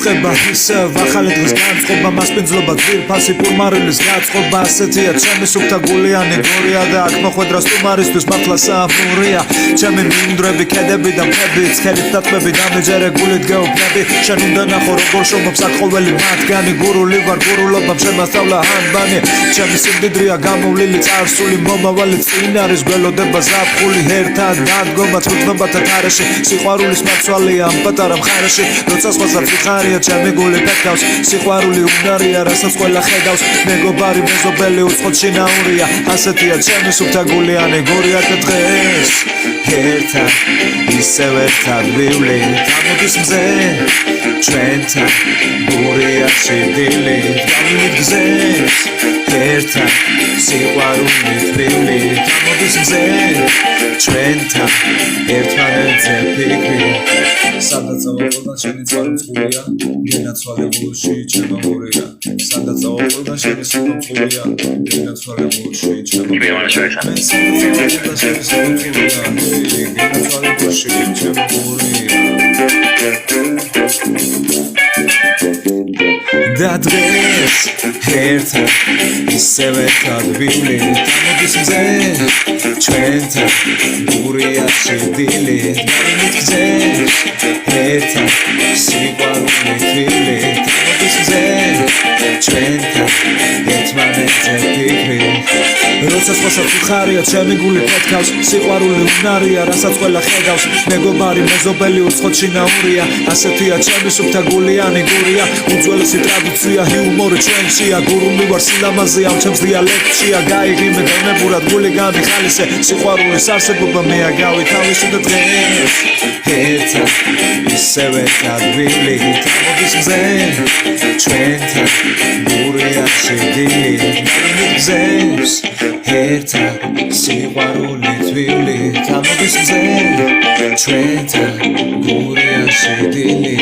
ხდება ისევ ახალი დღის განწყობა მასპინძლობა ძვირფასი პურმარილის გაწყობა ასეთია ჩემი სუფთა გულიანი გორია და აქ მოხვედრა სტუმარისთვის მართლა საამურია ჩემი მინდვრები ქედები და მთები ცხელით დათმები დამეჯერე გულით გეუფლები შენ უნდა ნახო როგორ შრომობს აქ ყოველი მათგანი გურული ვარ გურულობამ შემასწავლა ანბანი ჩემი სიმდიდრეა გამოვლილი წარსული მომავალი წინ არის გველოდება ზაფხული ერთად დადგომა ცუდნობათა თარეში სიყვარულის მაცვალია ამ პატარა მხარეში როცა სხვასაც ვიხარია ჩემი გული პეთქავს სიყვარული უნარია რასაც ყველა ხედავს მეგობარი მეზობელი უცხოდ შინაურია ასეთია ჩემი სუფთა გულიანი გორია და დღეს ერთად ისევ ერთად ვივლით გამოდის მზე ჩვენთან გურია სიკვდილი გამივით გზეს ერთად სიყვარულით ვივლით გამოდის მზე ჩვენთან ერთმანეთზე ფიქრი სადაც ავაყოლდა შენი წყალმწყურია გენაცვალებულში ჩემო გურია სადაც ავაყოლდა შენი სიკვდილია გენაცვალებულში ჩემო გურია გენაცვალებულში ჩემო გურია და დღეს ერთად ისევ ერთად ვივლით გამოდის მზე ჩვენთან გურია სიკვდილი გამივით გზეს ერთად სიყვარულით ვივლით გამოდის მზე ჩვენთან ერთმანეთზე ფიქრი როცა სხვასაც ვიხარია ჩემი გული პეთქავს სიყვარული უნარია რასაც ყველა ხედავს მეგობარი მეზობელი უცხოდ შინაურია ასეთია ჩემი სუფთა გულიანი გურია უძველესი ტრადიცია ჰიუმორი ჩვენშია გურული ვარ სილამაზე ამ ჩემს დიალექტშია გაიღიმე განებურად გული გამიხალისე სიყვარულის არსებობა მე აგავითავისე და დღეს ერთად ისევ ერთად ვივლით გამოდის მზე ჩვენთან გურია სიკვდილი გამივით გზებს ერთად სიყვარულით ვივლით გამოდის მზე ჩვენთან გურია სიკვდილი